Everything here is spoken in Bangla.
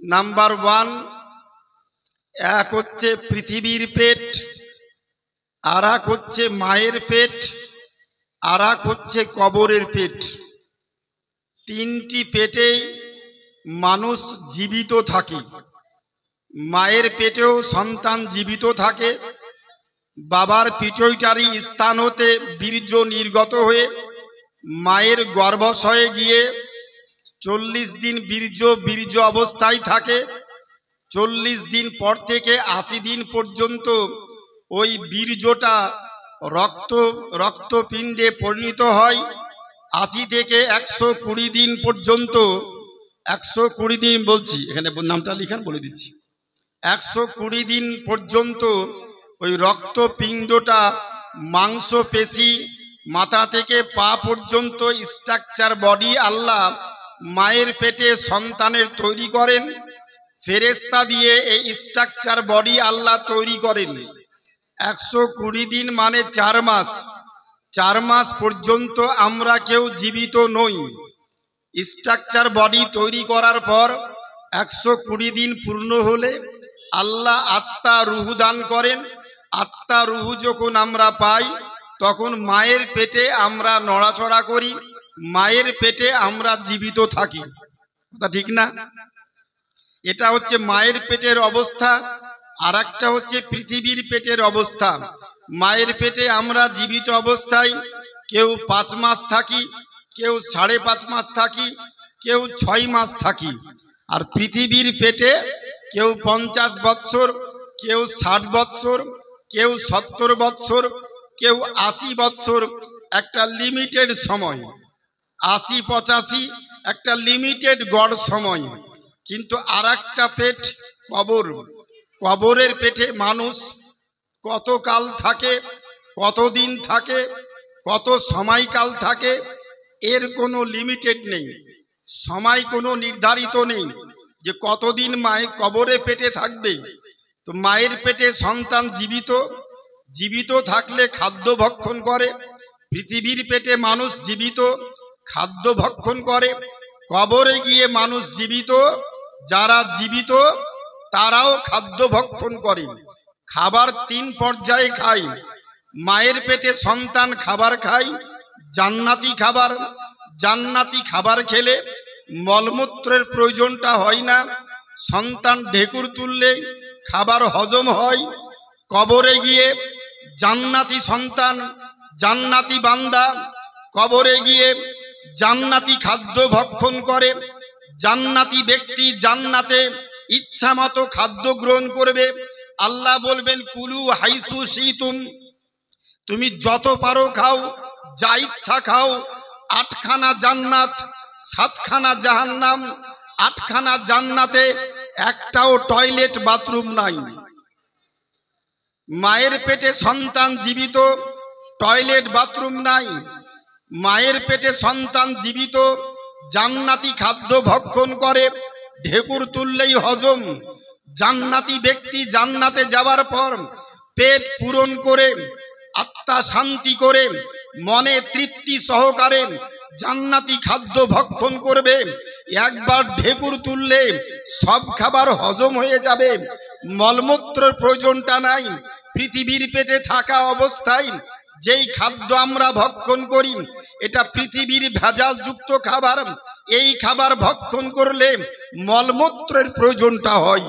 নাম্বার ওয়ান, এক হচ্ছে পৃথিবীর পেট, আর এক হচ্ছে মায়ের পেট, আর এক হচ্ছে কবরের পেট। তিনটি পেটেই মানুষ জীবিত থাকে। মায়ের পেটেও সন্তান জীবিত থাকে। বাবার পিচুইটারি স্থান হতে বীর্য নির্গত হয়ে মায়ের গর্ভাশয়ে গিয়ে 40 দিন বীর্য অবস্থায় থাকে। 40 দিন পর থেকে 80 দিন পর্যন্ত ওই বীর্যটা রক্তপিণ্ডে পরিণত হয়। 80 থেকে 120 দিন পর্যন্ত, 120 দিন বলছি, এখানে নামটা লিখান বলে দিচ্ছি, 120 দিন পর্যন্ত ওই রক্তপিণ্ডটা মাংসপেশি মাথা থেকে পা পর্যন্ত স্ট্রাকচার বডি আল্লাহ মায়ের পেটে সন্তানের তৈরি করেন। ফেরেশতা দিয়ে এই স্ট্রাকচার বডি আল্লাহ তৈরি করেন। 120 দিন মানে 4 মাস। 4 মাস পর্যন্ত আমরা কেউ জীবিত নই। স্ট্রাকচার বডি তৈরি করার পর 120 দিন পূর্ণ হলে আল্লাহ আত্মা রুহু দান করেন। আত্মা রুহু যখন আমরা পাই তখন মায়ের পেটে আমরা নড়াচড়া করি, মায়ের পেটে আমরা জীবিত থাকি। কথা ঠিক না? এটা হচ্ছে মায়ের পেটের অবস্থা। আর একটা হচ্ছে পৃথিবীর পেটের অবস্থা। মায়ের পেটে আমরা জীবিত অবস্থায় কেউ 5 মাস থাকি, কেউ 5.5 মাস থাকি, কেউ 6 মাস থাকি। আর পৃথিবীর পেটে কেউ 50 বৎসর, কেউ 60 বৎসর, কেউ 70 বৎসর, কেউ 80 বৎসর, একটা লিমিটেড সময়। 80-85 একটা লিমিটেড গড় সময়। কিন্তু আর একটা পেট কবর। কবরের পেটে মানুষ কত কাল থাকে, কতদিন থাকে, কত সময়কাল থাকে, এর কোনো লিমিটেড নেই, সময় কোনো নির্ধারিত নেই যে কতদিন মায়ের কবরে পেটে থাকবে। তো মায়ের পেটে সন্তান জীবিত থাকলে খাদ্য ভক্ষণ করে। পৃথিবীর পেটে মানুষ জীবিত, খাদ্য ভক্ষণ করে। কবরে গিয়ে মানুষ জীবিত, যারা জীবিত তারাও খাদ্য ভক্ষণ করে। খাবার 3 পর্যায়ে খায়। মায়ের পেটে সন্তান খাবার খায় জান্নাতি খাবার। জান্নাতি খাবার খেলে মলমূত্রের প্রয়োজনটা হয় না। সন্তান ঢেকুর তুললে খাবার হজম হয়। কবরে গিয়ে জান্নাতি সন্তান, জান্নাতি বান্দা কবরে গিয়ে জান্নাতি খাদ্য ভক্ষণ করে। জান্নাতি ব্যক্তি জান্নাতে ইচ্ছা মতো খাদ্য গ্রহণ করবে। আল্লাহ বলবেন কুলু হাইসু শিতুম, তুমি যত পারো খাও, যা ইচ্ছা খাও। 8খানা জান্নাত, 7খানা জাহান্নাম। 8খানা জান্নাতে একটাও টয়লেট বাথরুম নাই। মায়ের পেটে সন্তান জীবিত, টয়লেট বাথরুম নাই। মায়ের পেটে সন্তান জীবিত, জান্নাতি খাদ্য ভক্ষণ করে, ঢেকুর তুললেই হজম। জান্নাতি ব্যক্তি জান্নাতে যাওয়ার পর পেট পূরণ করে, আত্মা শান্তি করে, মনে তৃপ্তি সহকারে জান্নাতি খাদ্য ভক্ষণ করবে। একবার ঢেকুর তুললে সব খাবার হজম হয়ে যাবে, মলমূত্রের প্রয়োজনটা নাই। পৃথিবীর পেটে থাকা অবস্থায় যেই খাদ্য আমরা ভক্ষণ করি এটা পৃথিবীর ভেজালযুক্ত খাবার। এই খাবার ভক্ষণ করলে মলমূত্রের প্রয়োজনটা হয়।